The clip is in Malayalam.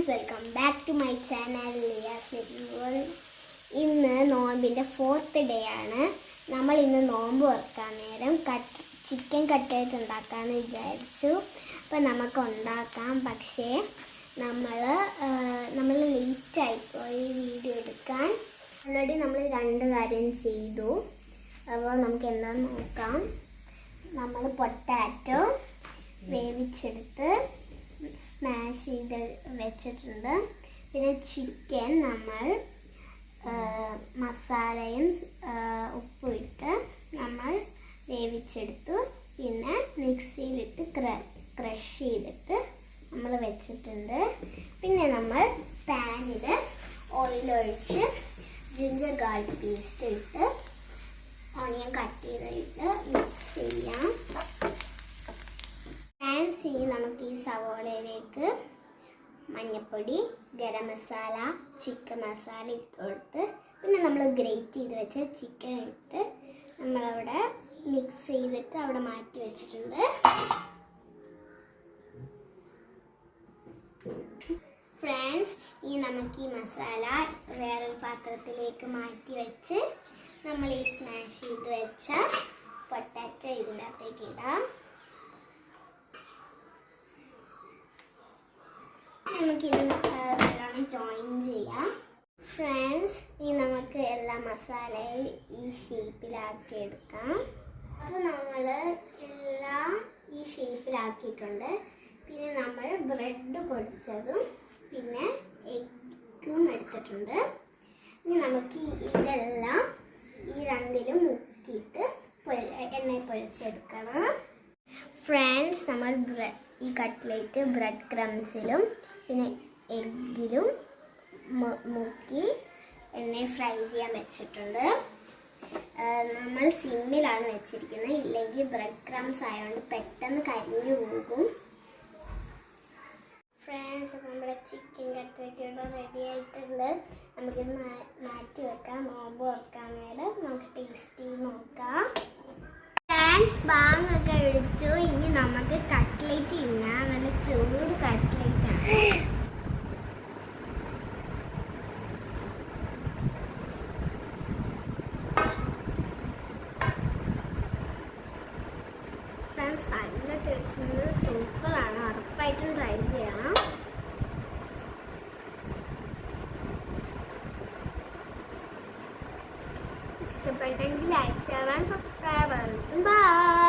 Friends, welcome back to my channel Liyas world. ഇന്ന് നോമ്പിൻ്റെ 4th ഡേ ആണ്. നമ്മൾ ഇന്ന് നോമ്പ് തുറക്കാൻ നേരം ചിക്കൻ കട്ട്ലേറ്റ് ഉണ്ടാക്കാമെന്ന് വിചാരിച്ചു. അപ്പം നമുക്ക് ഉണ്ടാക്കാം. പക്ഷേ നമ്മൾ ലേറ്റായിപ്പോയി വീഡിയോ എടുക്കാൻ. ഓൾറെഡി നമ്മൾ 2 കാര്യം ചെയ്തു. അപ്പോൾ നമുക്ക് എന്താണെന്ന് നോക്കാം. നമ്മൾ പൊട്ടാറ്റോ വേവിച്ചെടുത്ത് സ്മാഷ് ചെയ്ത് വെച്ചിട്ടുണ്ട്. പിന്നെ ചിക്കൻ നമ്മൾ മസാലയും ഉപ്പും ഇട്ട് നമ്മൾ വേവിച്ചെടുത്തു. പിന്നെ മിക്സിയിലിട്ട് ക്രഷ് ചെയ്തിട്ട് നമ്മൾ വെച്ചിട്ടുണ്ട്. പിന്നെ നമ്മൾ പാനിൽ ഓയിലൊഴിച്ച് ജിഞ്ചർ ഗാർലിക് പേസ്റ്റ് ഇട്ട് ഓണിയൻ കട്ട് ചെയ്തിട്ട് മിക്സ് ചെയ്യാം. നമുക്ക് ഈ സവോളയിലേക്ക് മഞ്ഞൾപ്പൊടി, ഗരം മസാല, ചിക്കൻ മസാല ഇട്ട് കൊടുത്ത് പിന്നെ നമ്മൾ ഗ്രേറ്റ് ചെയ്ത് വെച്ച ചിക്കൻ ഇട്ട് നമ്മളവിടെ മിക്സ് ചെയ്തിട്ട് അവിടെ മാറ്റി വെച്ചിട്ടുണ്ട്. ഫ്രണ്ട്സ്, നമുക്ക് ഈ മസാല വേറൊരു പാത്രത്തിലേക്ക് മാറ്റി വെച്ച് നമ്മൾ ഈ സ്മാഷ് ചെയ്ത് വെച്ച പൊട്ടാറ്റോ ഇതിൻ്റെ അകത്തേക്ക് ഇടാം. നമുക്കിത് നല്ലോണം ജോയിൻ ചെയ്യാം. ഫ്രണ്ട്സ്, നമുക്ക് എല്ലാ മസാലയും ഈ ഷേപ്പിലാക്കി എടുക്കാം. അപ്പോൾ നമ്മൾ എല്ലാം ഈ ഷേപ്പിലാക്കിയിട്ടുണ്ട്. പിന്നെ നമ്മൾ ബ്രെഡ് പൊടിച്ചതും പിന്നെ എഗ്ഗും എടുത്തിട്ടുണ്ട്. ഇനി നമുക്ക് ഇതെല്ലാം ഈ 2ലും മുക്കിയിട്ട് എണ്ണയിൽ പൊരിച്ചെടുക്കണം. ഫ്രണ്ട്സ്, നമ്മൾ ഈ കട്ട്ലേറ്റ് ബ്രെഡ് ക്രംസിലും പിന്നെ എഗ്ഗിലും മുക്കി എണ്ണയിൽ ഫ്രൈ ചെയ്യാൻ വെച്ചിട്ടുണ്ട്. നമ്മൾ സിമ്മിലാണ് വെച്ചിരിക്കുന്നത്, ഇല്ലെങ്കിൽ ബ്രെഡ് ക്രംസ് ആയതുകൊണ്ട് പെട്ടെന്ന് കരിഞ്ഞു പോകും. ഫ്രണ്ട്സ്, നമ്മുടെ ചിക്കൻ കട്ട്ലേറ്റ് ഇവിടെ റെഡി ആയിട്ടുണ്ട്. നമുക്കിത് മാറ്റി വെക്കാം. നോമ്പ് തുറക്കാൻ നേരം നമുക്ക് ടേസ്റ്റ് ചെയ്ത് നോക്കാം. ഫ്രണ്ട്സ്, ബാങ്ങൊക്കെ ഒഴിച്ചു. ഇനി നമുക്ക് കട്ട്ലേറ്റ് ഇല്ല, നല്ല ചൂട് കട്ട്ലേറ്റ് ആണ്. ഫ്രണ്ട്സ്, നല്ല ടേസ്റ്റ്, സൂപ്പറാണ്. ഉറപ്പായിട്ടും ട്രൈ ചെയ്യണം. ഇഷ്ടപ്പെട്ടെങ്കിൽ ലൈക്ക് ചെയ്യാൻ, സബ്സ്ക്രൈബ് ചെയ്യാൻ. ബൈ.